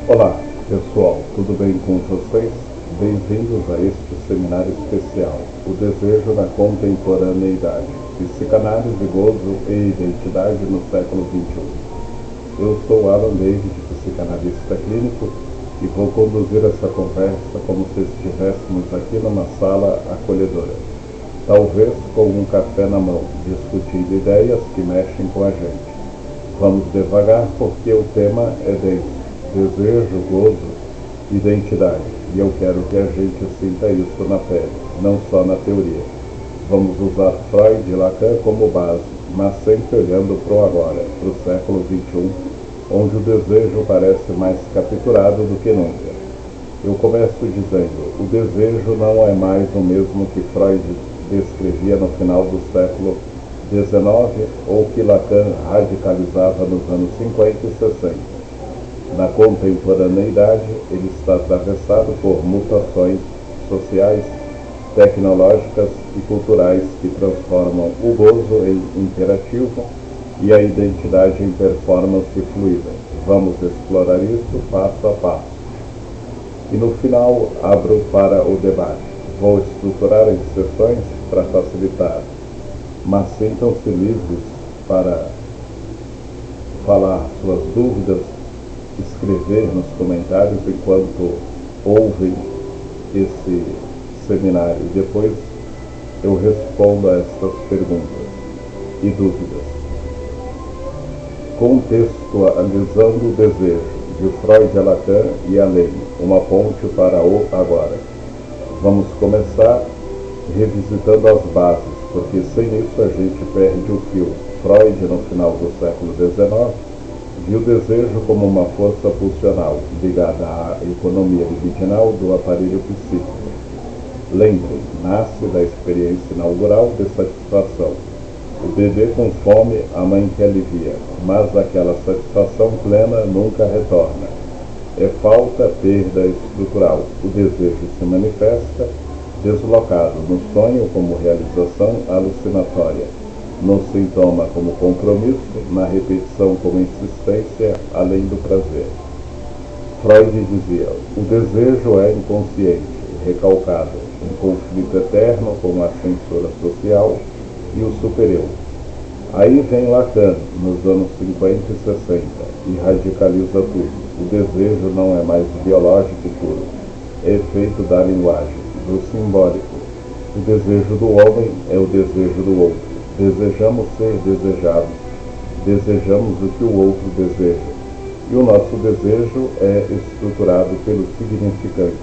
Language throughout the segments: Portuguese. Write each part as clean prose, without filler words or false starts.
Olá, pessoal, tudo bem com vocês? Bem-vindos a este seminário especial, O Desejo na Contemporaneidade, Psicanálise, Gozo e Identidade no século XXI. Eu sou Alan David, psicanalista clínico, e vou conduzir essa conversa como se estivéssemos aqui numa sala acolhedora, talvez com um café na mão, discutindo ideias que mexem com a gente. Vamos devagar porque o tema é denso. Desejo, gozo, identidade. E eu quero que a gente sinta isso na pele, não só na teoria. Vamos usar Freud e Lacan como base, mas sempre olhando para o agora, para o século XXI, onde o desejo parece mais capturado do que nunca. Eu começo dizendo, o desejo não é mais o mesmo que Freud descrevia no final do século XIX ou que Lacan radicalizava nos anos 50 e 60. Na contemporaneidade, ele está atravessado por mutações sociais, tecnológicas e culturais que transformam o gozo em imperativo e a identidade em performance fluida. Vamos explorar isso passo a passo. E no final, abro para o debate. Vou estruturar as sessões para facilitar, mas sintam-se livres para falar suas dúvidas, escrever nos comentários enquanto ouvem esse seminário. Depois eu respondo a estas perguntas e dúvidas. Contextualizando o desejo, de Freud a Lacan e além, uma ponte para o agora. Vamos começar revisitando as bases, porque sem isso a gente perde o fio. Freud, no final do século XIX, viu o desejo como uma força pulsional ligada à economia libidinal do aparelho psíquico. Lembrem, nasce da experiência inaugural de satisfação. O bebê com fome, a mãe que alivia, mas aquela satisfação plena nunca retorna. É falta, perda estrutural. O desejo se manifesta deslocado no sonho como realização alucinatória, no sintoma como compromisso, na repetição como insistência, além do prazer. Freud dizia, o desejo é inconsciente, recalcado, em conflito eterno com a censura social e o supereu. Aí vem Lacan, nos anos 50 e 60, e radicaliza tudo. O desejo não é mais biológico puro, é efeito da linguagem, do simbólico. O desejo do homem é o desejo do outro. Desejamos ser desejados, desejamos o que o outro deseja, e o nosso desejo é estruturado pelo significante.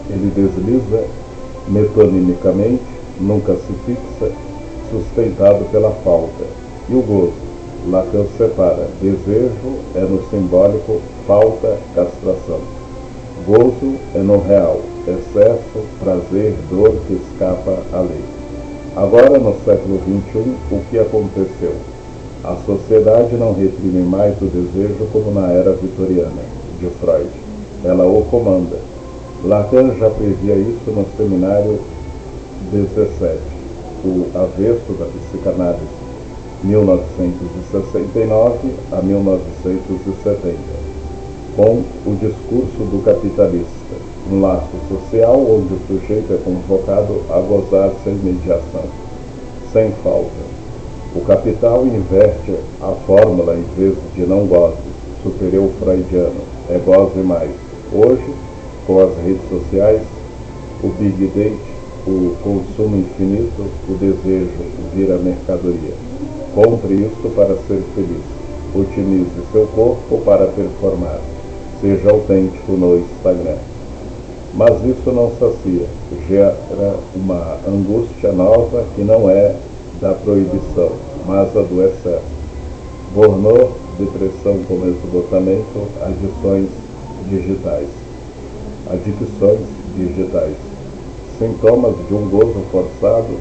Ele desliza metonimicamente, nunca se fixa, sustentado pela falta. E o gozo, Lacan separa, desejo é no simbólico, falta, castração. Gozo é no real, excesso, prazer, dor que escapa à lei. Agora, no século XXI, o que aconteceu? A sociedade não reprime mais o desejo como na era vitoriana, de Freud. Ela o comanda. Lacan já previa isso no seminário 17, o avesso da psicanálise, 1969 a 1970, com o discurso do capitalista. Um laço social onde o sujeito é convocado a gozar sem mediação, sem falta. O capital inverte a fórmula em vez de não goze, superou o freudiano, é goze mais. Hoje, com as redes sociais, o big date, o consumo infinito, o desejo vira mercadoria. Compre isso para ser feliz. Otimize seu corpo para performar. Seja autêntico no Instagram. Mas isso não sacia, gera uma angústia nova que não é da proibição, mas a do excesso. Bornô, depressão como esgotamento, adicções digitais. Sintomas de um gozo forçado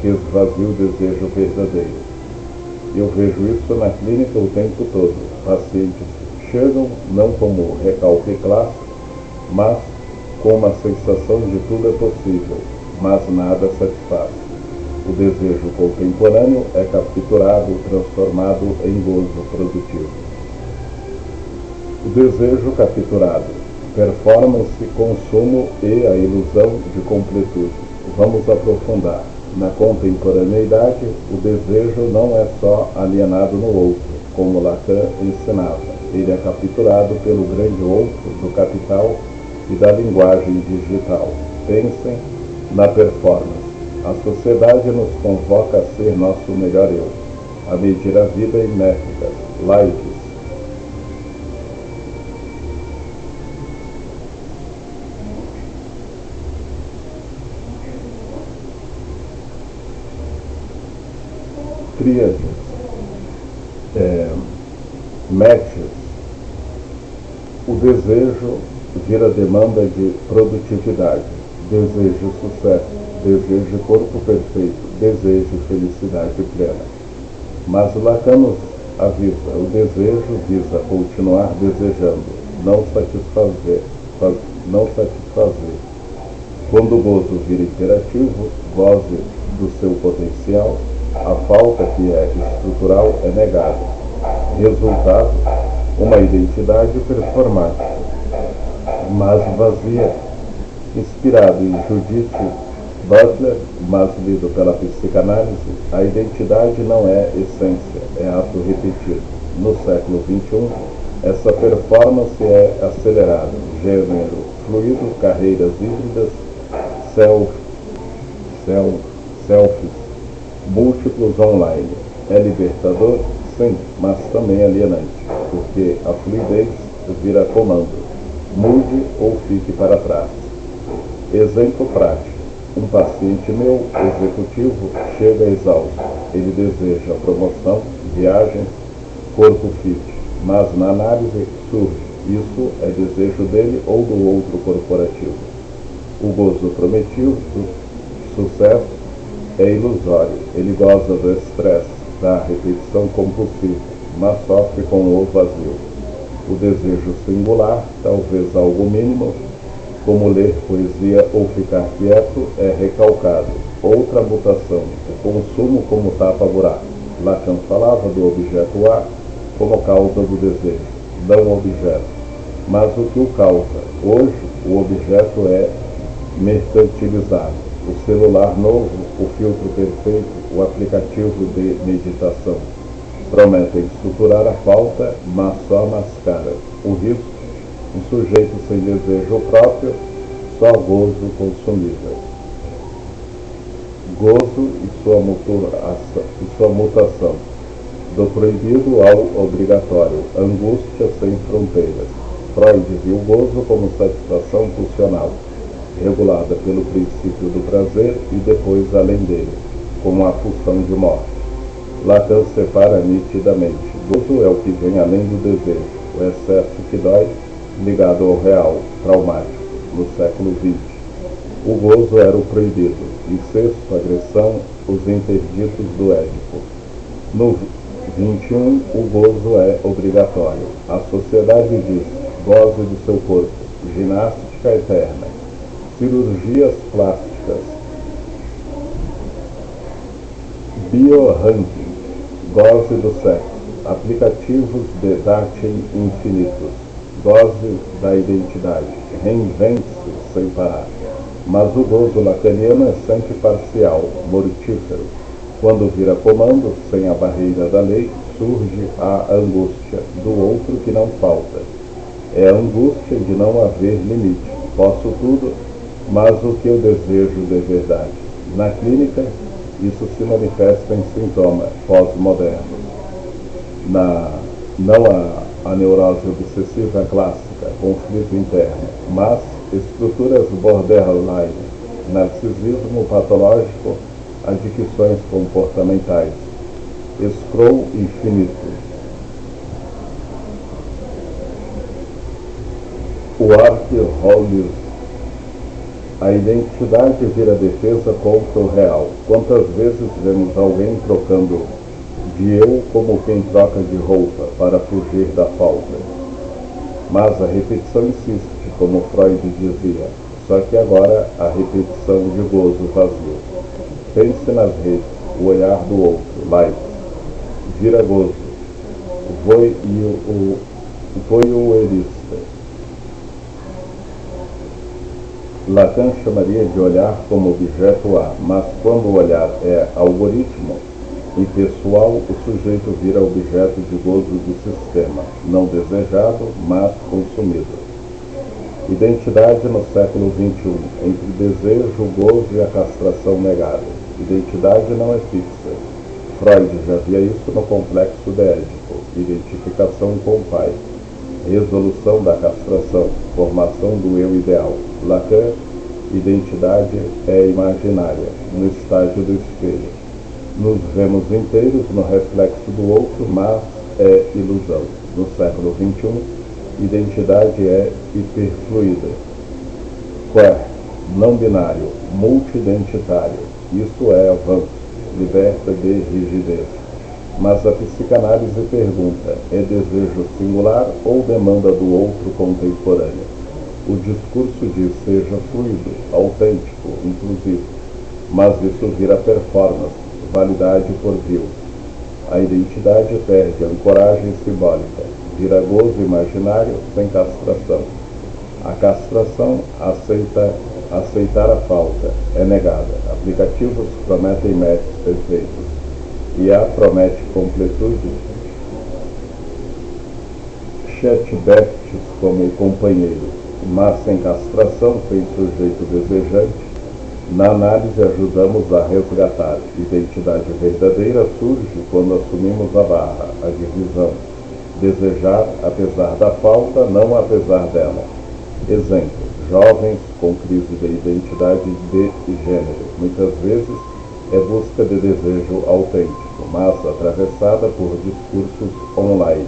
que esvazia o desejo verdadeiro. Eu vejo isso na clínica o tempo todo. Pacientes chegam não como recalque clássico, mas com uma sensação de tudo é possível, mas nada satisfaz. O desejo contemporâneo é capturado, transformado em gozo produtivo. O desejo capturado, performance, consumo e a ilusão de completude. Vamos aprofundar. Na contemporaneidade, o desejo não é só alienado no outro, como Lacan ensinava. Ele é capturado pelo grande outro do capital e da linguagem digital. Pensem na performance. A sociedade nos convoca a ser nosso melhor eu, a medir a vida em métricas, likes. Tríades, matches. O desejo vira demanda de produtividade, desejo sucesso, desejo corpo perfeito, desejo felicidade plena. Mas Lacan nos avisa, o desejo visa continuar desejando, não satisfazer. Quando o gozo vira imperativo, goze do seu potencial, a falta que é estrutural é negada. Resultado, uma identidade performática, mas vazia. Inspirado em Judith Butler, mas lido pela psicanálise, a identidade não é essência, é ato repetido. No século XXI, essa performance é acelerada, gênero fluido, carreiras híbridas, selfies, múltiplos online. É libertador? Sim, mas também alienante, porque a fluidez vira comando. Mude ou fique para trás. Exemplo prático. Um paciente meu, executivo, chega exausto. Ele deseja promoção, viagens, corpo fit, mas na análise surge, isso é desejo dele ou do outro corporativo. O gozo prometido, sucesso, é ilusório. Ele goza do estresse, da repetição compulsiva, mas sofre com o vazio. O desejo singular, talvez algo mínimo, como ler poesia ou ficar quieto, é recalcado. Outra mutação, o consumo como tapa-buraco. Lacan falava do objeto A como causa do desejo, não objeto, mas o que o causa. Hoje, o objeto é mercantilizado. O celular novo, o filtro perfeito, o aplicativo de meditação. Prometem estruturar a falta, mas só mascara. O risco, um sujeito sem desejo próprio, só gozo consumível. Gozo e sua mutação, do proibido ao obrigatório, angústia sem fronteiras. Freud viu o gozo como satisfação pulsional, regulada pelo princípio do prazer e depois além dele, como a pulsão de morte. Lacan separa nitidamente. Gozo é o que vem além do desejo, o excesso que dói, ligado ao real, traumático, no século XX. O gozo era o proibido, incesto, agressão, os interditos do Édipo. No XXI, o gozo é obrigatório. A sociedade diz, goze do seu corpo, ginástica eterna, cirurgias plásticas, bioranking, goze do sexo, aplicativos de dating infinitos, goze da identidade, reinvente-se sem parar. Mas o gozo lacaniano é sempre parcial, mortífero. Quando vira comando, sem a barreira da lei, surge a angústia do outro que não falta. É a angústia de não haver limite. Posso tudo, mas o que eu desejo de verdade. Na clínica, isso se manifesta em sintoma pós-moderno. Não a neurose obsessiva clássica, conflito interno, mas estruturas borderline, narcisismo patológico, adicções comportamentais, scroll infinito. O arque-Hollis. A identidade vira defesa contra o real. Quantas vezes vemos alguém trocando de eu como quem troca de roupa para fugir da falta? Mas a repetição insiste, como Freud dizia, só que agora a repetição de gozo vazio. Pense nas redes, o olhar do outro, likes, vira gozo. voyeuristas. Lacan chamaria de olhar como objeto A, mas quando o olhar é algoritmo e pessoal, o sujeito vira objeto de gozo do sistema, não desejado, mas consumido. Identidade no século XXI, entre desejo, gozo e a castração negada. Identidade não é fixa. Freud já via isso no complexo de Édipo, identificação com o pai, resolução da castração, formação do eu ideal. Lacan, identidade é imaginária, no estágio do espelho. Nos vemos inteiros no reflexo do outro, mas é ilusão. No século XXI, identidade é hiperfluida. Queer, não binário, multidentitário. Isso é avanço, liberta de rigidez. Mas a psicanálise pergunta, é desejo singular ou demanda do outro contemporâneo? O discurso diz seja fluido, autêntico, inclusivo, mas isso vira performance, validade por view. A identidade perde a ancoragem simbólica, vira gozo imaginário sem castração. A castração aceitar a falta, é negada. Aplicativos prometem matches perfeitos. E a promete completude, chatbots como companheiro, mas sem castração, sem sujeito desejante. Na análise ajudamos a resgatar. Identidade verdadeira surge quando assumimos a barra, a divisão. Desejar apesar da falta, não apesar dela. Exemplo, jovens com crise de identidade de gênero. Muitas vezes é busca de desejo autêntico, mas atravessada por discursos online.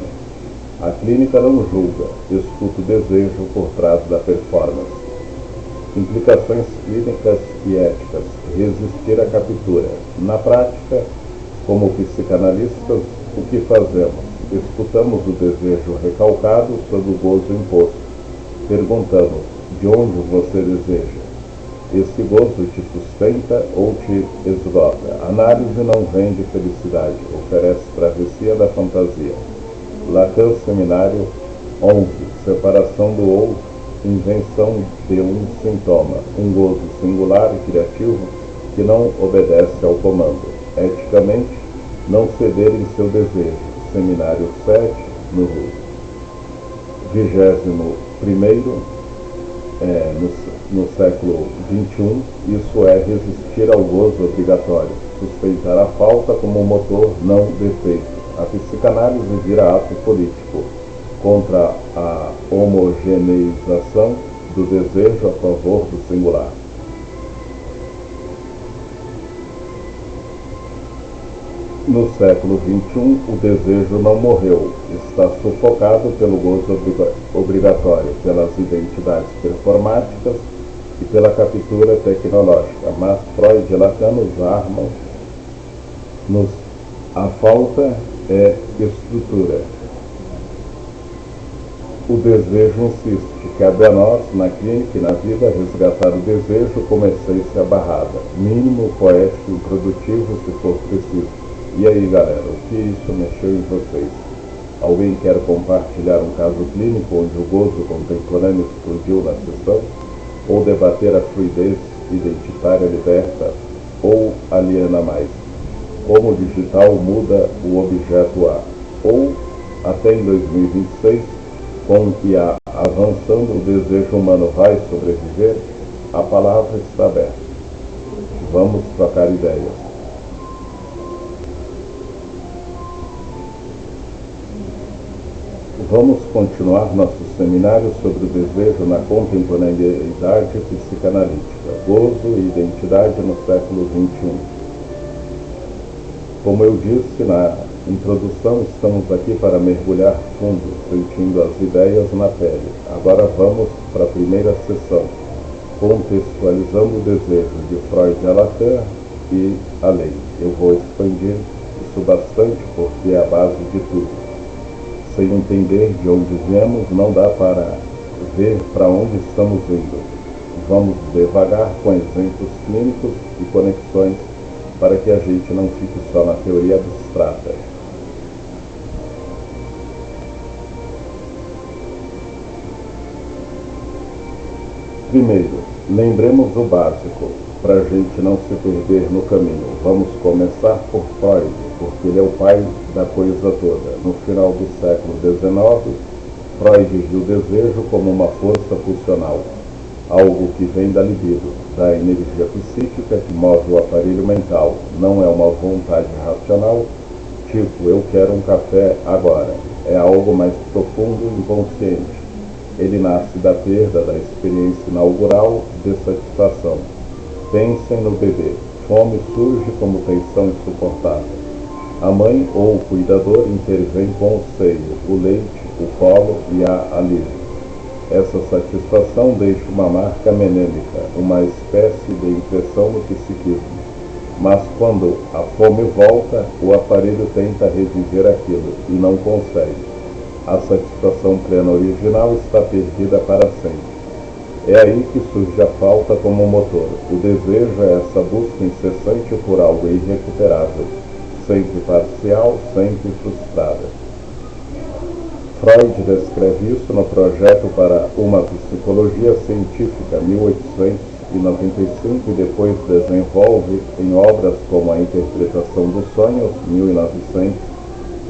A clínica não julga, escuta o desejo por trás da performance. Implicações clínicas e éticas, resistir à captura. Na prática, como psicanalistas, o que fazemos? Escutamos o desejo recalcado sob o gozo imposto. Perguntamos, de onde você deseja? Esse gozo te sustenta ou te esgota? A análise não vende felicidade, oferece travessia da fantasia. Lacan, Seminário 11, separação do outro, invenção de um sintoma, um gozo singular e criativo que não obedece ao comando. Eticamente, não ceder em seu desejo. Seminário 7, no 21º, no século XXI, isso é resistir ao gozo obrigatório, suspeitar a falta como motor, não defeito. A psicanálise vira ato político contra a homogeneização do desejo a favor do singular. No século XXI, o desejo não morreu, está sufocado pelo gozo obrigatório, pelas identidades performáticas e pela captura tecnológica, mas Freud e Lacan nos armam, a falta é estrutura. O desejo insiste, cabe a nós, na clínica e na vida, resgatar o desejo como essência barrada, mínimo, poético e produtivo se for preciso. E aí, galera, o que isso mexeu em vocês? Alguém quer compartilhar um caso clínico onde o gozo contemporâneo explodiu na sessão? Ou debater a fluidez identitária liberta ou aliena mais? Como o digital muda o objeto A? Ou, até em 2026, com IA avançando, o desejo humano vai sobreviver? A palavra está aberta. Vamos trocar ideias. Vamos continuar nosso seminário sobre o desejo na contemporaneidade psicanalítica, gozo e identidade no século XXI. Como eu disse na introdução, estamos aqui para mergulhar fundo, sentindo as ideias na pele. Agora vamos para a primeira sessão, contextualizando o desejo de Freud a Lacan e a lei. Eu vou expandir isso bastante porque é a base de tudo. Sem entender de onde viemos, não dá para ver para onde estamos indo. Vamos devagar com exemplos clínicos e conexões para que a gente não fique só na teoria abstrata. Primeiro, lembremos o básico, para a gente não se perder no caminho. Vamos começar por Freud, porque ele é o pai da coisa toda. No final do século XIX, Freud viu o desejo como uma força pulsional, algo que vem da libido, da energia psíquica que move o aparelho mental. Não é uma vontade racional, tipo, eu quero um café agora. É algo mais profundo e inconsciente. Ele nasce da perda da experiência inaugural de satisfação. Pensem no bebê. Fome surge como tensão insuportável. A mãe ou o cuidador intervém com o seio, o leite, o colo e a alívio. Essa satisfação deixa uma marca menêmica, uma espécie de impressão no psiquismo. Mas quando a fome volta, o aparelho tenta reviver aquilo e não consegue. A satisfação plena original está perdida para sempre. É aí que surge a falta como motor. O desejo é essa busca incessante por algo irrecuperável, sempre parcial, sempre frustrada. Freud descreve isso no Projeto para uma Psicologia Científica, 1895, e depois desenvolve em obras como A Interpretação dos Sonhos, 1900,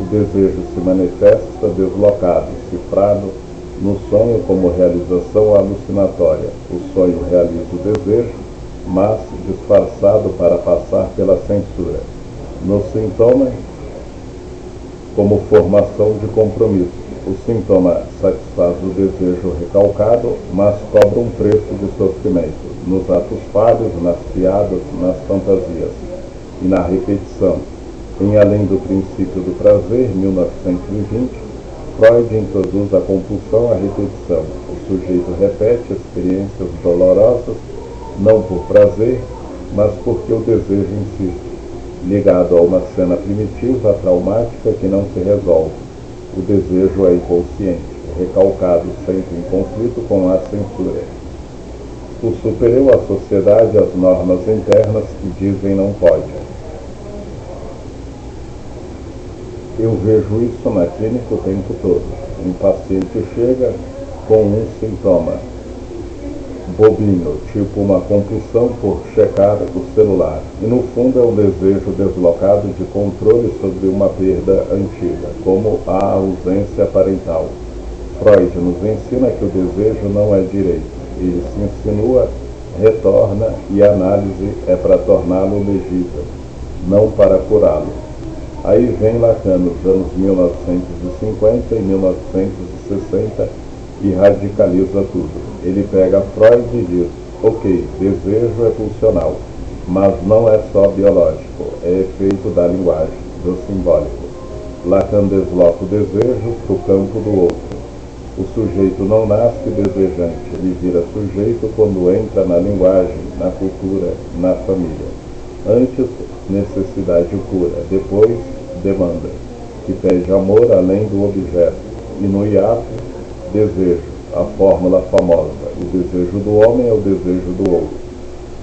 o desejo se manifesta deslocado, cifrado, no sonho como realização alucinatória. O sonho realiza o desejo, mas disfarçado para passar pela censura. No sintoma, como formação de compromisso. O sintoma satisfaz o desejo recalcado, mas cobra um preço de sofrimento, nos atos falhos, nas piadas, nas fantasias e na repetição. Em Além do Princípio do Prazer, 1920, Freud introduz a compulsão à repetição. O sujeito repete experiências dolorosas, não por prazer, mas porque o desejo insiste, ligado a uma cena primitiva, traumática, que não se resolve. O desejo é inconsciente, recalcado, sempre em conflito com a censura. O superou a sociedade as normas internas que dizem não pode. Eu vejo isso na clínica o tempo todo. Um paciente chega com um sintoma bobinho, tipo uma compulsão por checar o celular. E no fundo é um desejo deslocado de controle sobre uma perda antiga, como a ausência parental. Freud nos ensina que o desejo não é direito. Ele se insinua, retorna e a análise é para torná-lo legível, não para curá-lo. Aí vem Lacan nos anos 1950 e 1960 e radicaliza tudo. Ele pega Freud e diz, ok, desejo é pulsional, mas não é só biológico, é efeito da linguagem, do simbólico. Lacan desloca o desejo para o campo do outro. O sujeito não nasce desejante, ele vira sujeito quando entra na linguagem, na cultura, na família. Antes, necessidade pura, depois, demanda, que pede amor além do objeto, e no hiato, desejo, a fórmula famosa, o desejo do homem é o desejo do outro.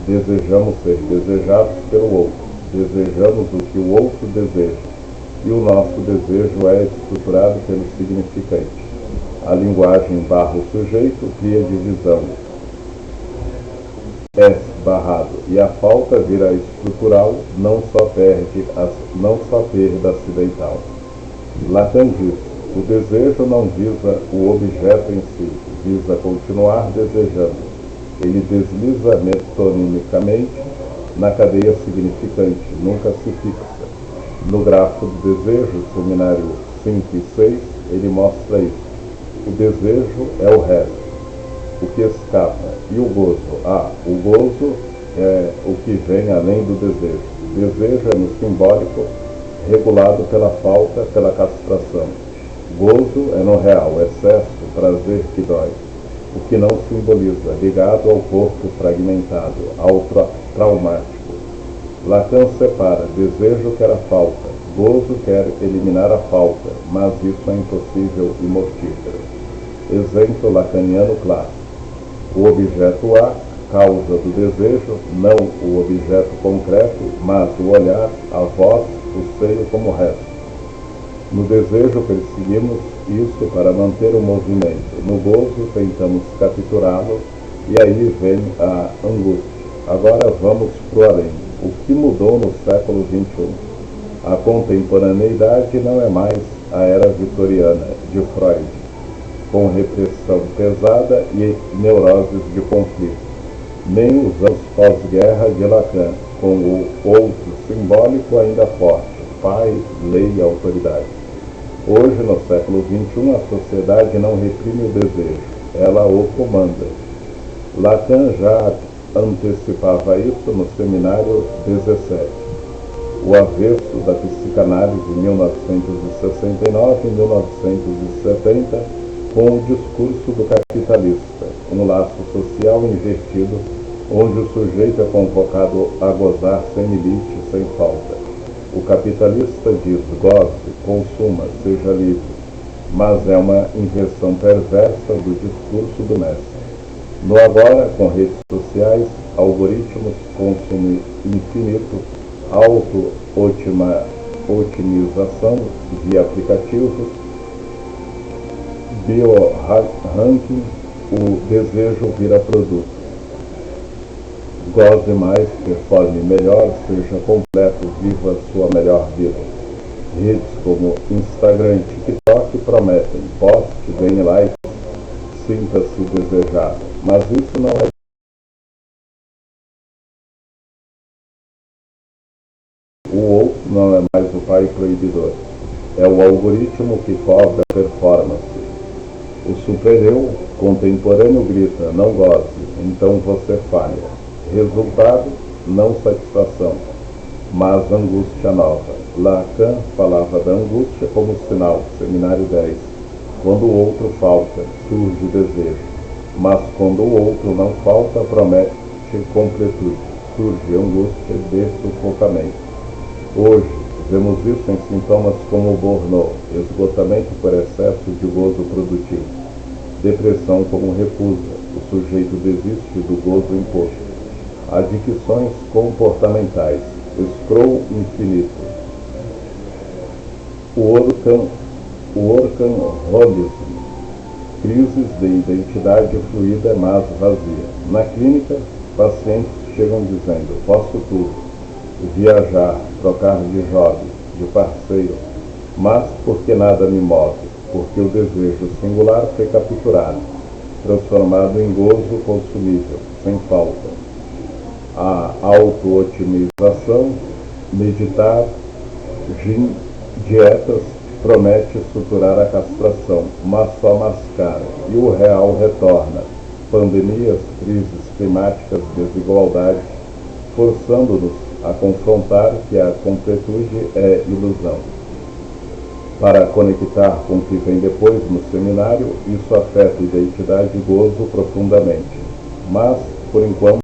Desejamos ser desejados pelo outro, desejamos o que o outro deseja, e o nosso desejo é estruturado pelo significante. A linguagem barra o sujeito cria divisão, é barrado, e a falta vira estrutural, não só perda acidental. Lacan diz, o desejo não visa o objeto em si, visa continuar desejando. Ele desliza metonimicamente na cadeia significante, nunca se fixa. No gráfico do desejo, seminário 5 e 6, ele mostra isso. O desejo é o resto, o que escapa, e o gozo. O gozo é o que vem além do desejo. Desejo é no simbólico, regulado pela falta, pela castração. Gozo é no real, excesso, prazer que dói. O que não simboliza, ligado ao corpo fragmentado, ao traumático. Lacan separa, desejo quer a falta, gozo quer eliminar a falta, mas isso é impossível e mortífero. Exemplo lacaniano clássico. O objeto A, causa do desejo, não o objeto concreto, mas o olhar, a voz, o seio como resto. No desejo perseguimos isso para manter o movimento. No gozo tentamos capturá-lo E aí vem a angústia. Agora vamos para o além. O que mudou no século XXI? A contemporaneidade não é mais a era vitoriana de Freud, com repressão pesada e neuroses de conflito, nem os anos pós-guerra de Lacan, com o outro simbólico ainda forte, pai, lei e autoridade. Hoje, no século XXI, a sociedade não reprime o desejo, ela o comanda. Lacan já antecipava isso no seminário 17, o avesso da psicanálise em 1969 e 1970, com o discurso do capitalista, um laço social invertido, onde o sujeito é convocado a gozar sem limite, sem falta. O capitalista diz: goze, consuma, seja livre, mas é uma inversão perversa do discurso do mestre. No agora, com redes sociais, algoritmos, consumo infinito, auto-otimização via aplicativos, bioranking, o desejo vira produto. Goze mais, performe melhor, seja completo, viva sua melhor vida. Redes como Instagram e TikTok prometem: poste, ganhe likes, sinta-se desejado. Mas isso não é. O outro não é mais o pai proibidor. É o algoritmo que cobra performance. O super-eu contemporâneo grita: não goze, então você falha. Resultado: não satisfação, mas angústia nova. Lacan falava da angústia como sinal, seminário 10. Quando o outro falta, surge desejo, mas quando o outro não falta, promete completude, surge angústia de sufocamento. Hoje, vemos isso em sintomas como burnout, esgotamento por excesso de gozo produtivo, depressão como recusa, o sujeito desiste do gozo imposto, adicções comportamentais, scroll infinito, workaholismo, crises de identidade fluida mas vazia. Na clínica, pacientes chegam dizendo: posso tudo, viajar, trocar de hobby, de parceiro, mas porque nada me move, porque o desejo singular foi capturado, transformado em gozo consumível, sem falta. A auto-otimização, meditar, dietas, promete suturar a castração, mas só mascara, e o real retorna. Pandemias, crises climáticas, desigualdades, forçando-nos a confrontar que a completude é ilusão. Para conectar com o que vem depois no seminário, isso afeta identidade e gozo profundamente. Mas, por enquanto,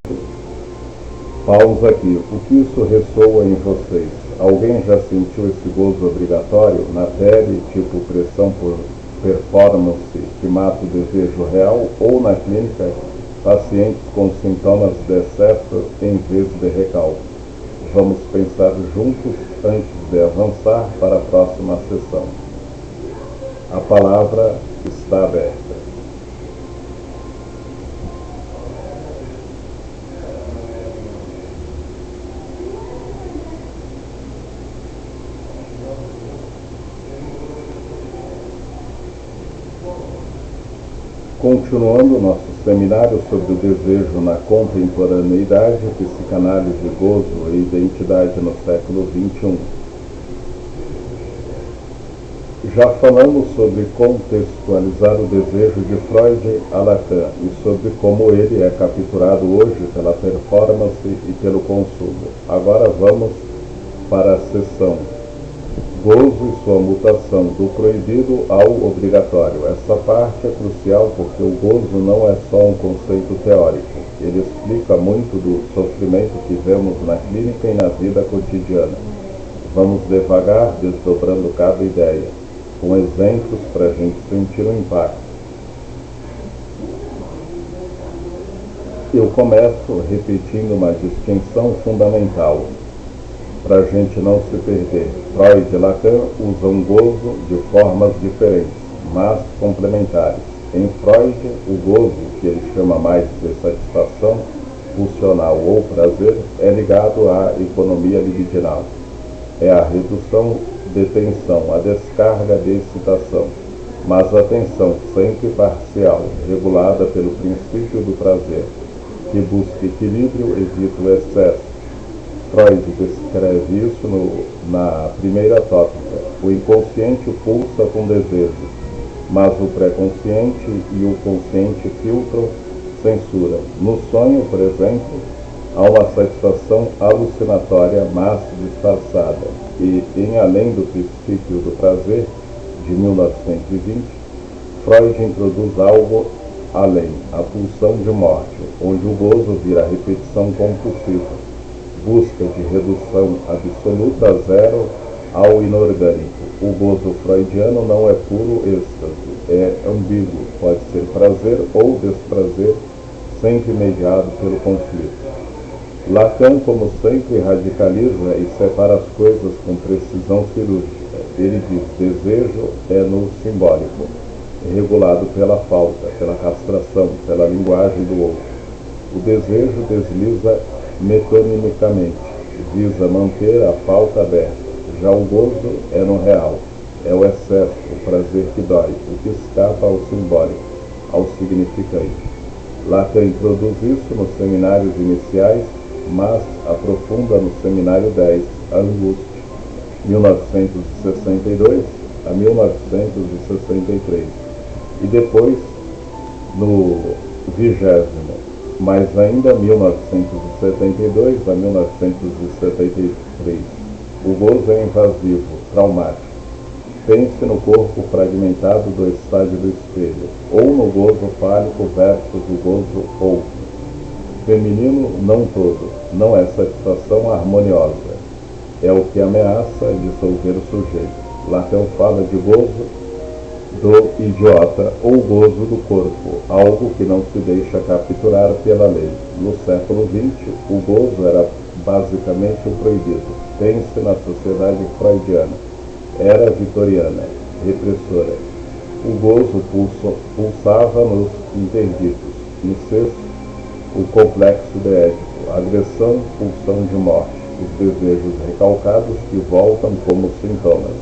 pausa aqui. O que isso ressoa em vocês? Alguém já sentiu esse gozo obrigatório na pele, tipo pressão por performance que mata o desejo real, ou na clínica, pacientes com sintomas de excesso em vez de recalque? Vamos pensar juntos antes de avançar para a próxima sessão. A palavra está aberta. Continuando nosso seminário sobre o desejo na contemporaneidade, psicanálise, gozo e identidade no século XXI. Já falamos sobre contextualizar o desejo de Freud a Lacan e sobre como ele é capturado hoje pela performance e pelo consumo. Agora vamos para a sessão gozo e sua mutação do proibido ao obrigatório. Essa parte é crucial porque o gozo não é só um conceito teórico. Ele explica muito do sofrimento que vemos na clínica e na vida cotidiana. Vamos devagar, desdobrando cada ideia, com exemplos para a gente sentir o impacto. Eu começo repetindo uma distinção fundamental, para a gente não se perder. Freud e Lacan usam gozo de formas diferentes, mas complementares. Em Freud, o gozo, que ele chama mais de satisfação pulsional ou prazer, é ligado à economia libidinal. É a redução de tensão, a descarga de excitação, mas a tensão sempre parcial, regulada pelo princípio do prazer, que busca equilíbrio, evita o excesso. Freud descreve isso na primeira tópica. O inconsciente pulsa com desejos, mas o pré-consciente e o consciente filtram, censuram. No sonho, por exemplo, há uma satisfação alucinatória, mas disfarçada. E, em Além do Princípio do Prazer, de 1920, Freud introduz algo além, a pulsão de morte, onde o gozo vira repetição compulsiva, busca de redução absoluta a zero ao inorgânico. O gozo freudiano não é puro êxtase, é ambíguo, pode ser prazer ou desprazer, sempre mediado pelo conflito. Lacan, como sempre, radicaliza e separa as coisas com precisão cirúrgica. Ele diz: desejo é no simbólico, regulado pela falta, pela castração, pela linguagem do outro. O desejo desliza metonimicamente, visa manter a falta aberta. Já o gozo é no real, é o excesso, o prazer que dói, o que escapa ao simbólico, ao significante. Lacan introduz isso nos seminários iniciais, mas aprofunda no seminário 10, a angústia, 1962 a 1963, e depois no 20º, mas ainda 1972 a 1973. O gozo é invasivo, traumático. Pense no corpo fragmentado do estádio do espelho, ou no gozo fálico versus o gozo outro. Feminino não todo, não é satisfação harmoniosa. É o que ameaça dissolver o sujeito. Lacan fala de gozo do idiota ou gozo do corpo, algo que não se deixa capturar pela lei. No século XX, o gozo era basicamente o proibido. Pense na sociedade freudiana. Era vitoriana, repressora. O gozo pulsava nos interditos, incesto, o complexo de Édipo, agressão, pulsão de morte, os desejos recalcados que voltam como sintomas.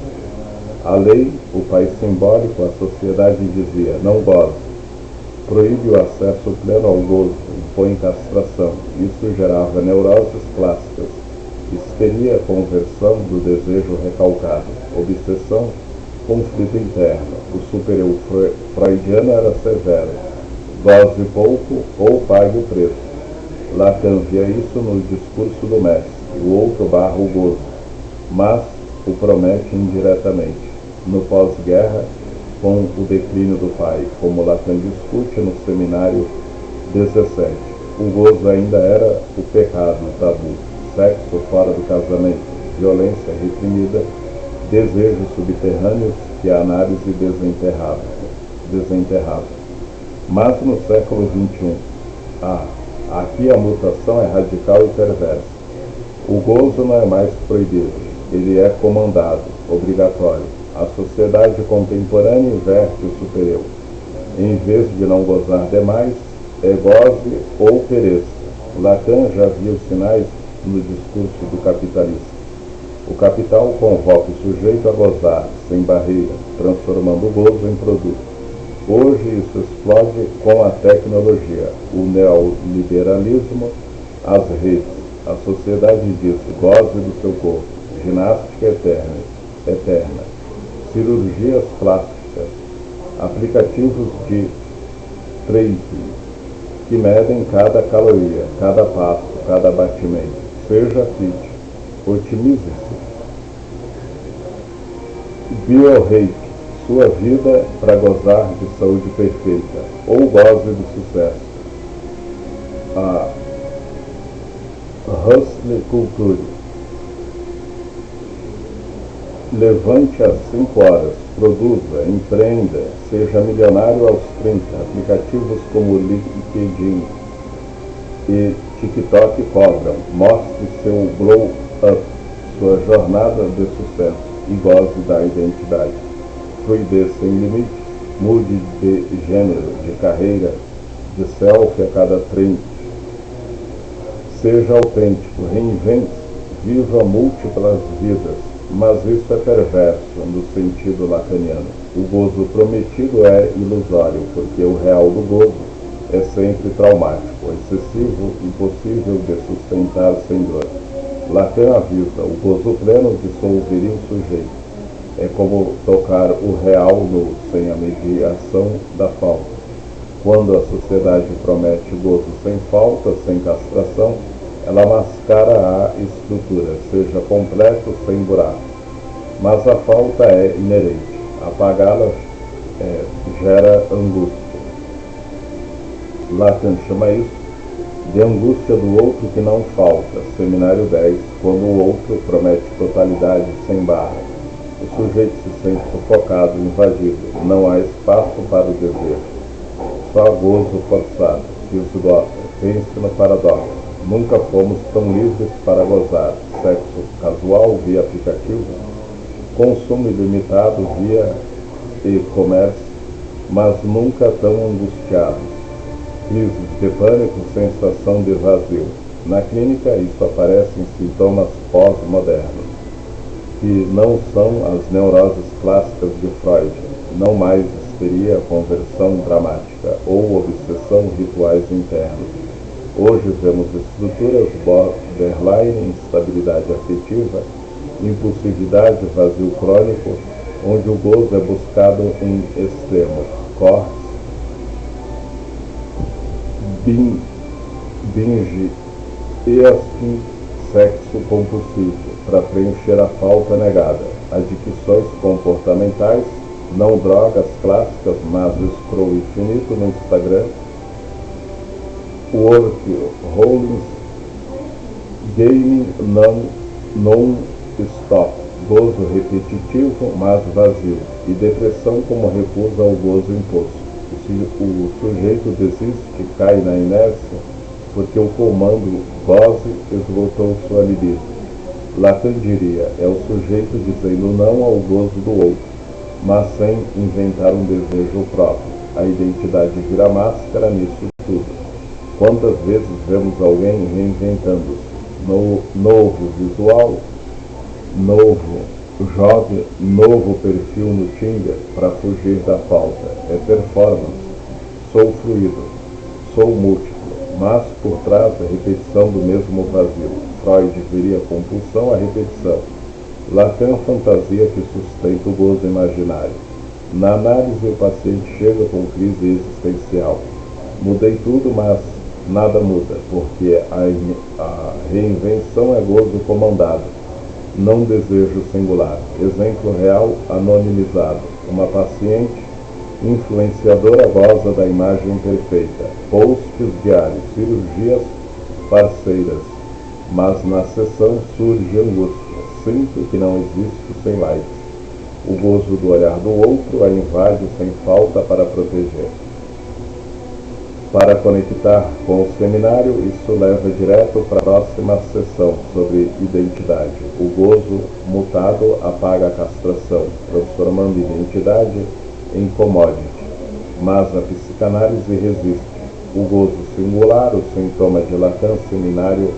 A lei, o país simbólico, a sociedade dizia: não goze, proíbe o acesso pleno ao gozo, impõe castração. Isso gerava neuroses clássicas, histeria, conversão do desejo recalcado, obsessão, conflito interno. O superior freudiano era severo: goze pouco ou pague o preço. Lacan via isso no discurso do mestre. O outro barra o gozo, mas o promete indiretamente. No pós-guerra, com o declínio do pai, como Lacan discute no seminário 17, o gozo ainda era o pecado, o tabu, sexo fora do casamento, violência reprimida, desejos subterrâneos que a análise desenterrava. Mas no século XXI, aqui a mutação é radical e perversa. O gozo não é mais proibido, ele é comandado, obrigatório. A sociedade contemporânea inverte o superior. Em vez de não gozar demais, é goze ou pereça. Lacan já via os sinais no discurso do capitalista. O capital convoca o sujeito a gozar, sem barreira, transformando o gozo em produto. Hoje isso explode com a tecnologia, o neoliberalismo, as redes. A sociedade diz: goze do seu corpo, ginástica eterna, cirurgias plásticas, aplicativos de tracing que medem cada caloria, cada passo, cada batimento. Seja fit, otimize-se. Bioreiki, sua vida para gozar de saúde perfeita, ou goze do sucesso. A Hustle Culture. Levante às 5 horas, produza, empreenda, seja milionário aos 30. Aplicativos como LinkedIn e TikTok cobram. Mostre seu glow up, sua jornada de sucesso, e goze da identidade. Fluidez sem limites, mude de gênero, de carreira, de selfie a cada 30. Seja autêntico, reinvente-se, viva múltiplas vidas, mas isso é perverso no sentido lacaniano. O gozo prometido é ilusório, porque o real do gozo é sempre traumático, excessivo, impossível de sustentar sem dor. Lacan avisa, o gozo pleno dissolveria o sujeito. É como tocar o real nu, sem a mediação da falta. Quando a sociedade promete gozo sem falta, sem castração, ela mascara a estrutura, seja completo, sem buraco. Mas a falta é inerente. Apagá-la gera angústia. Lacan chama isso de angústia do outro que não falta. Seminário 10, quando o outro promete totalidade sem barra. O sujeito se sente sufocado, invadido. Não há espaço para o desejo. Só gozo forçado. Pense no paradoxo. Nunca fomos tão livres para gozar. Sexo casual via aplicativo, consumo ilimitado via e-commerce, mas nunca tão angustiados. Crises de pânico, sensação de vazio. Na clínica, isso aparece em sintomas pós-modernos, que não são as neuroses clássicas de Freud, não mais histeria, conversão dramática ou obsessão, rituais internos. Hoje vemos estruturas borderline, instabilidade afetiva, impulsividade, vazio crônico, onde o gozo é buscado em extremos, cortes, binge e assim sexo compulsivo, para preencher a falta negada, adicções comportamentais, não drogas clássicas, mas o scroll infinito no Instagram, work, holdings, gaming, non-stop, gozo repetitivo, mas vazio, e depressão como recusa ao gozo imposto. O sujeito desiste, cai na inércia, porque o comando goze esgotou sua libido. Lacan diria, é o sujeito dizendo não ao gozo do outro, mas sem inventar um desejo próprio. A identidade vira máscara nisso tudo. Quantas vezes vemos alguém reinventando-se? Novo visual, novo job, novo perfil no Tinder para fugir da falta. É performance. Sou fluido, sou múltiplo, mas por trás a repetição do mesmo vazio. Freud veria compulsão à repetição. Lacan fantasia que sustenta o gozo imaginário. Na análise, o paciente chega com crise existencial. Mudei tudo, mas nada muda, porque a reinvenção é gozo comandado, não desejo singular. Exemplo real, anonimizado. Uma paciente influenciadora goza da imagem perfeita. Posts diários, cirurgias parceiras. Mas na sessão surge angústia. Sinto que não existe sem likes. O gozo do olhar do outro a invade sem falta para proteger. Para conectar com o seminário, isso leva direto para a próxima sessão sobre identidade. O gozo mutado apaga a castração, transformando identidade em commodity. Mas a psicanálise resiste. O gozo singular, o sintoma de Lacan, seminário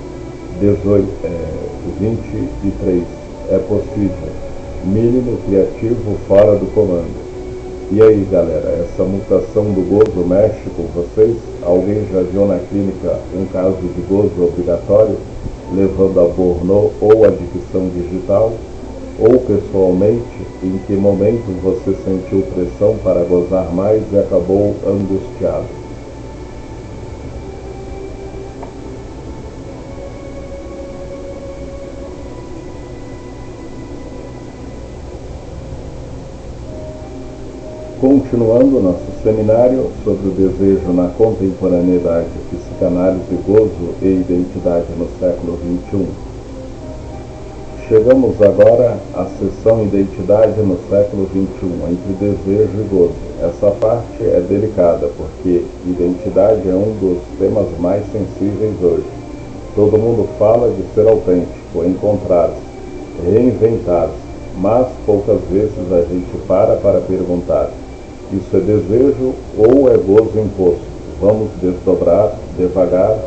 23, é possível. Mínimo criativo fora do comando. E aí, galera, essa mutação do gozo mexe com vocês? Alguém já viu na clínica um caso de gozo obrigatório, levando a pornô ou adicção digital? Ou, pessoalmente, em que momento você sentiu pressão para gozar mais e acabou angustiado? Continuando nosso seminário sobre o desejo na contemporaneidade, psicanálise, gozo e identidade no século XXI. Chegamos agora à seção Identidade no século XXI, entre desejo e gozo. Essa parte é delicada, porque identidade é um dos temas mais sensíveis hoje. Todo mundo fala de ser autêntico, encontrar-se, reinventar-se, mas poucas vezes a gente para perguntar: Isso é desejo ou é gozo imposto? Vamos desdobrar devagar,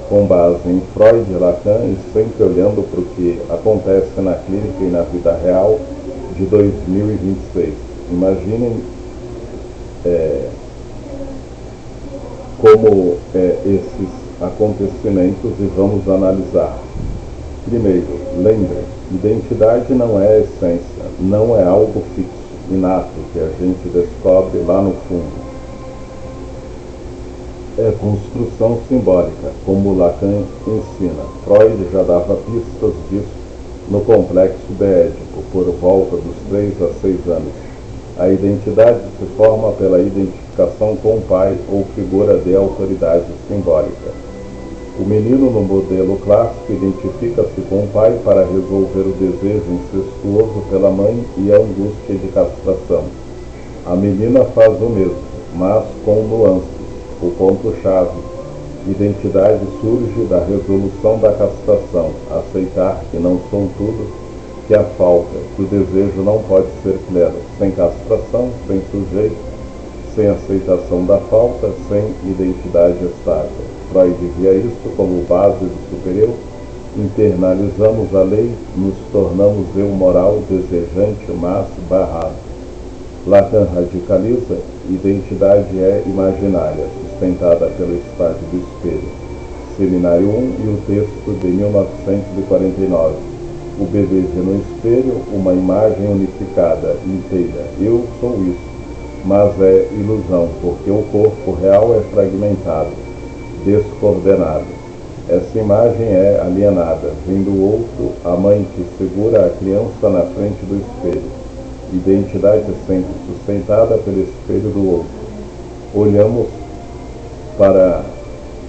com base em Freud e Lacan e sempre olhando para o que acontece na clínica e na vida real de 2026. Imaginem como esses acontecimentos e vamos analisar. Primeiro, lembre, identidade não é essência, não é algo fixo, inato, que a gente descobre lá no fundo. É construção simbólica, como Lacan ensina. Freud já dava pistas disso no Complexo de Édipo, por volta dos 3 a 6 anos. A identidade se forma pela identificação com o pai ou figura de autoridade simbólica. O menino, no modelo clássico, identifica-se com o pai para resolver o desejo incestuoso pela mãe e a angústia de castração. A menina faz o mesmo, mas com nuances. O ponto-chave: identidade surge da resolução da castração, aceitar que não sou tudo, que há falta, que o desejo não pode ser pleno, sem castração, sem sujeito, sem aceitação da falta, sem identidade estável. Freud via isso como base do superior, internalizamos a lei, nos tornamos eu moral, desejante, mas barrado. Lacan radicaliza, identidade é imaginária, sustentada pelo estágio do espelho. Seminário 1 e o texto de 1949. O bebê vê no espelho uma imagem unificada, inteira. Eu sou isso, mas é ilusão, porque o corpo real é fragmentado, descoordenado. Essa imagem é alienada, vem do outro, a mãe que segura a criança na frente do espelho. Identidade é sempre sustentada pelo espelho do outro. Olhamos para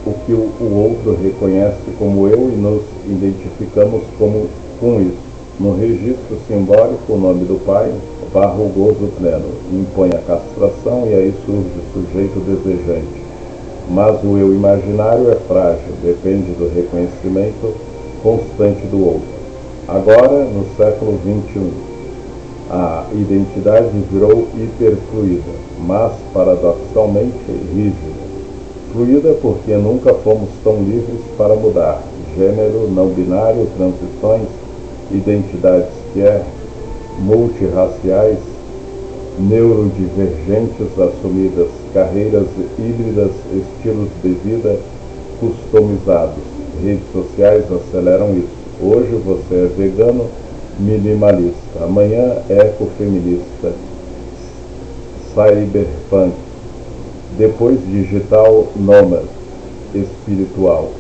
o que o outro reconhece como eu e nos identificamos com isso. No registro simbólico, o nome do pai barra o gozo pleno, impõe a castração e aí surge o sujeito desejante. Mas o eu imaginário é frágil, depende do reconhecimento constante do outro. Agora, no século XXI, a identidade virou hiperfluida, mas paradoxalmente rígida. Fluida porque nunca fomos tão livres para mudar. Gênero, não binário, transições, identidades multirraciais, neurodivergentes assumidas, carreiras híbridas, estilos de vida customizados. Redes sociais aceleram isso. Hoje você é vegano, minimalista, amanhã ecofeminista, cyberpunk, depois digital nômade, espiritual.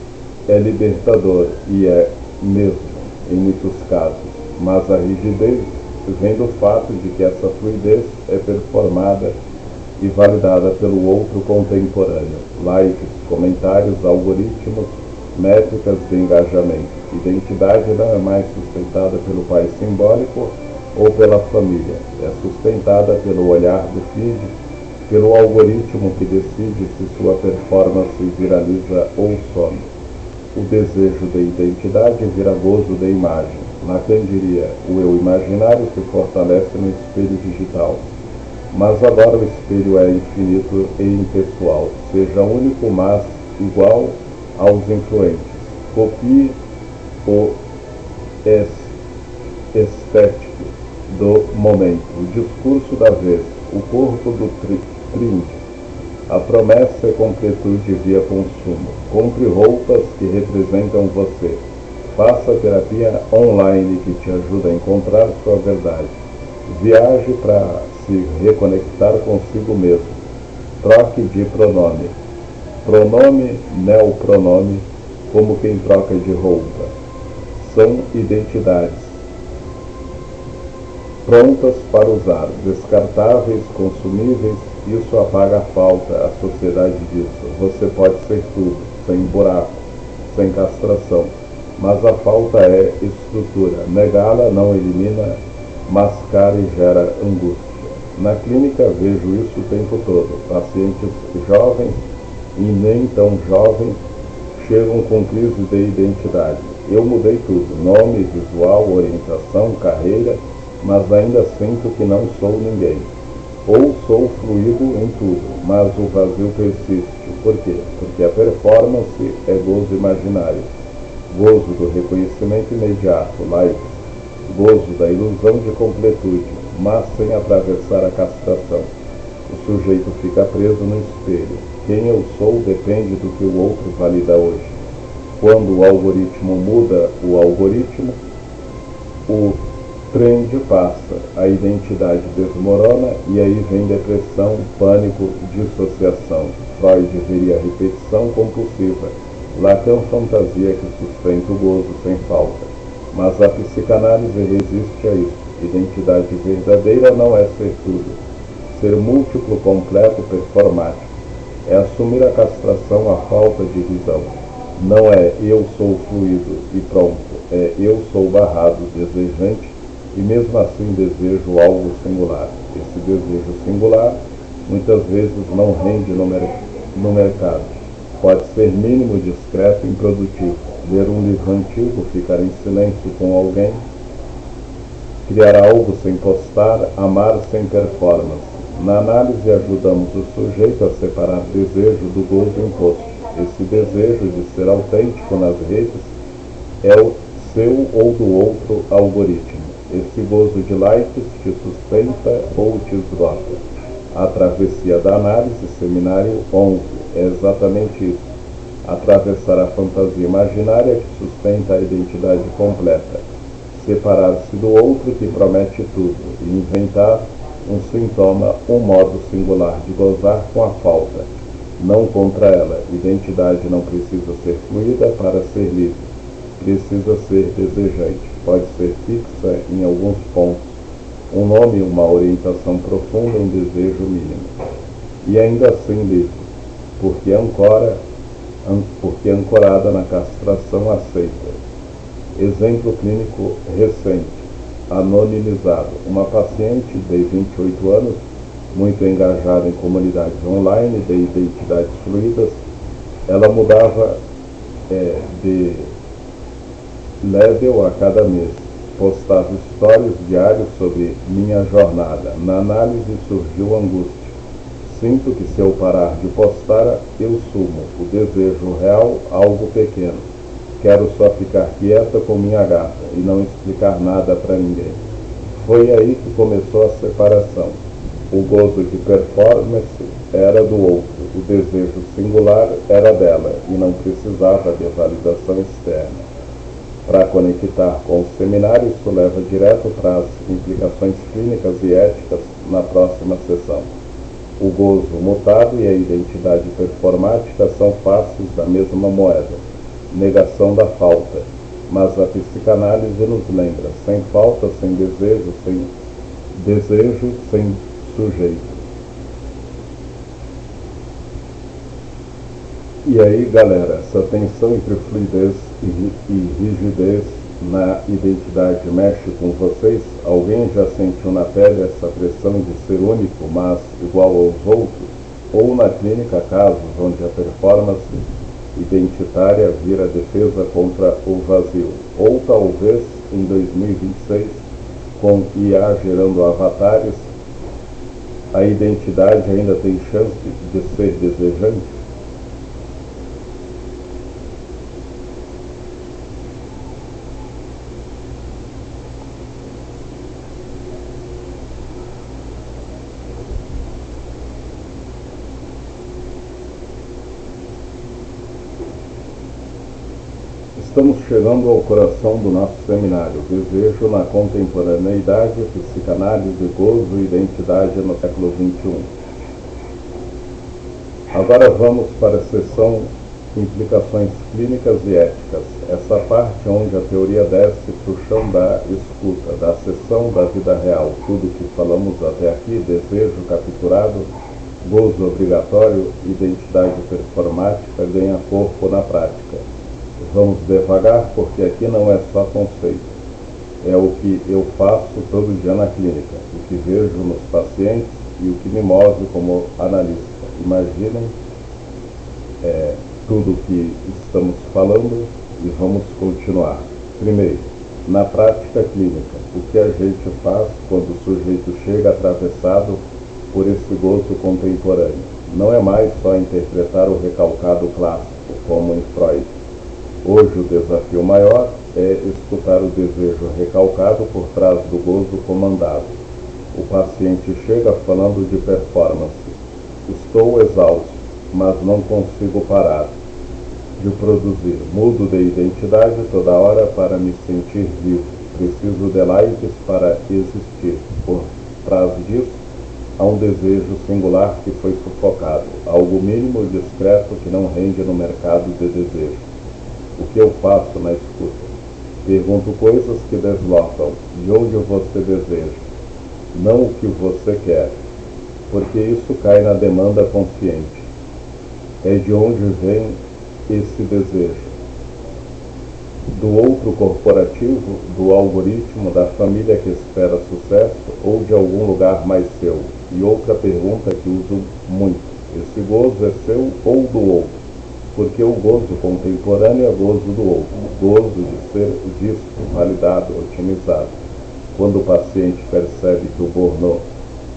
É libertador e é mesmo, em muitos casos, mas a rigidez vem do fato de que essa fluidez é performada e validada pelo outro contemporâneo. Likes, comentários, algoritmos, métricas de engajamento. Identidade não é mais sustentada pelo pai simbólico ou pela família. É sustentada pelo olhar do feed, pelo algoritmo que decide se sua performance viraliza ou some. O desejo de identidade vira gozo de imagem. Lacan diria, o eu imaginário se fortalece no espelho digital. Mas agora o espelho é infinito e impessoal. Seja único, mas igual aos influentes. Copie o estético do momento, o discurso da vez, o corpo do trinde. A promessa é completude via consumo. Compre roupas que representam você. Faça terapia online que te ajuda a encontrar sua verdade. Viaje para se reconectar consigo mesmo. Troque de pronome. Pronome, neopronome, como quem troca de roupa. São identidades prontas para usar, descartáveis, consumíveis. Isso apaga a falta, a sociedade disso. Você pode ser tudo, sem buraco, sem castração. Mas a falta é estrutura. Negá-la não elimina, mascara e gera angústia. Na clínica vejo isso o tempo todo. Pacientes jovens e nem tão jovens chegam com crise de identidade. Eu mudei tudo, nome, visual, orientação, carreira, mas ainda sinto que não sou ninguém. Ou sou fluido em tudo, mas o vazio persiste. Por quê? Porque a performance é gozo imaginário, gozo do reconhecimento imediato, laico, gozo da ilusão de completude, mas sem atravessar a castração. O sujeito fica preso no espelho. Quem eu sou depende do que o outro valida hoje. Quando o algoritmo muda o algoritmo, o trend passa, a identidade desmorona e aí vem depressão, pânico, dissociação. Freud veria a repetição compulsiva, Lacan fantasia que sustenta o gozo sem falta. Mas a psicanálise resiste a isso. Identidade verdadeira não é ser tudo. Ser múltiplo, completo, performático. É assumir a castração, a falta de visão. Não é eu sou fluido e pronto, é eu sou barrado, desejante, e mesmo assim desejo algo singular. Esse desejo singular muitas vezes não rende no mercado. Pode ser mínimo, discreto e improdutivo. Ler um livro antigo, ficar em silêncio com alguém, criar algo sem postar, amar sem performance. Na análise ajudamos o sujeito a separar desejo do gozo imposto. Esse desejo de ser autêntico nas redes é o seu ou do outro algoritmo. Esse gozo de likes te sustenta ou te esgota. A travessia da análise, seminário 11, é exatamente isso. Atravessar a fantasia imaginária que sustenta a identidade completa. Separar-se do outro que promete tudo e inventar um sintoma, um modo singular de gozar com a falta. Não contra ela. Identidade não precisa ser fluida para ser livre. Precisa ser desejante. Pode ser fixa em alguns pontos. Um nome, uma orientação profunda, um desejo mínimo. E ainda assim livre, porque ancorada na castração aceita. Exemplo clínico recente, anonimizado. Uma paciente de 28 anos, muito engajada em comunidades online de identidades fluidas, ela mudava de level a cada mês. Postava stories diários sobre minha jornada. Na análise surgiu angústia. Sinto que se eu parar de postar, eu sumo. O desejo real, algo pequeno. Quero só ficar quieta com minha gata e não explicar nada para ninguém. Foi aí que começou a separação. O gozo de performance era do outro. O desejo singular era dela e não precisava de validação externa. Para conectar com o seminário, isso leva direto para as implicações clínicas e éticas na próxima sessão. O gozo mutado e a identidade performática são faces da mesma moeda. Negação da falta. Mas a psicanálise nos lembra, sem falta, sem desejo, sem sujeito. E aí, galera, essa tensão entre fluidez e rigidez na identidade mexe com vocês? Alguém já sentiu na pele essa pressão de ser único, mas igual aos outros? Ou na clínica casos onde a performance identitária vira defesa contra o vazio? Ou talvez em 2026, com IA gerando avatares, a identidade ainda tem chance de ser desejante? Estamos chegando ao coração do nosso seminário, Desejo na Contemporaneidade, Psicanálise, Gozo e Identidade no século XXI. Agora vamos para a sessão Implicações Clínicas e Éticas, essa parte onde a teoria desce para o chão da escuta, da sessão da vida real. Tudo que falamos até aqui, desejo capturado, gozo obrigatório, identidade performática, ganha corpo na prática. Vamos devagar, porque aqui não é só conceito. É o que eu faço todo dia na clínica, o que vejo nos pacientes e o que me move como analista. Imaginem tudo o que estamos falando e vamos continuar. Primeiro, na prática clínica, o que a gente faz quando o sujeito chega atravessado por esse gozo contemporâneo. Não é mais só interpretar o recalcado clássico, como em Freud. Hoje o desafio maior é escutar o desejo recalcado por trás do gozo comandado. O paciente chega falando de performance. Estou exausto, mas não consigo parar de produzir. Mudo de identidade toda hora para me sentir vivo. Preciso de likes para existir. Por trás disso, há um desejo singular que foi sufocado, algo mínimo e discreto que não rende no mercado de desejo. O que eu faço na escuta? Pergunto coisas que deslocam de onde você deseja, não o que você quer, porque isso cai na demanda consciente. É de onde vem esse desejo? Do outro corporativo, do algoritmo, da família que espera sucesso ou de algum lugar mais seu? E outra pergunta que uso muito: esse gozo é seu ou do outro? Porque o gozo contemporâneo é gozo do outro, gozo de ser visto, validado, otimizado. Quando o paciente percebe que o Bourneau,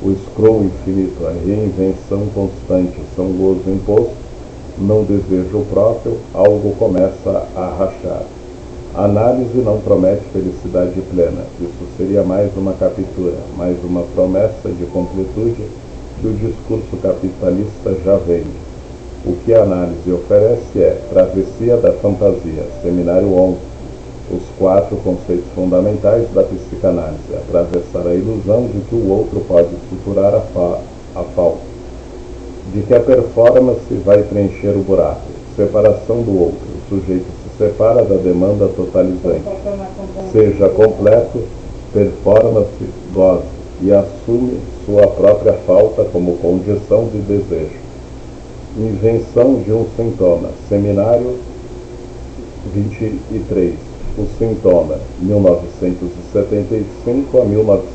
o scroll infinito, a reinvenção constante são gozo imposto, não desejo próprio, algo começa a rachar. A análise não promete felicidade plena. Isso seria mais uma captura, mais uma promessa de completude que o discurso capitalista já vende. O que a análise oferece é Travessia da Fantasia, Seminário 11, os 4 conceitos fundamentais da psicanálise, atravessar a ilusão de que o outro pode suturar a falta, de que a performance vai preencher o buraco, separação do outro, o sujeito se separa da demanda totalizante, seja completo, performance, goze, e assume sua própria falta como condição de desejo. Invenção de um sintoma, Seminário 23, o sintoma, 1975 a 19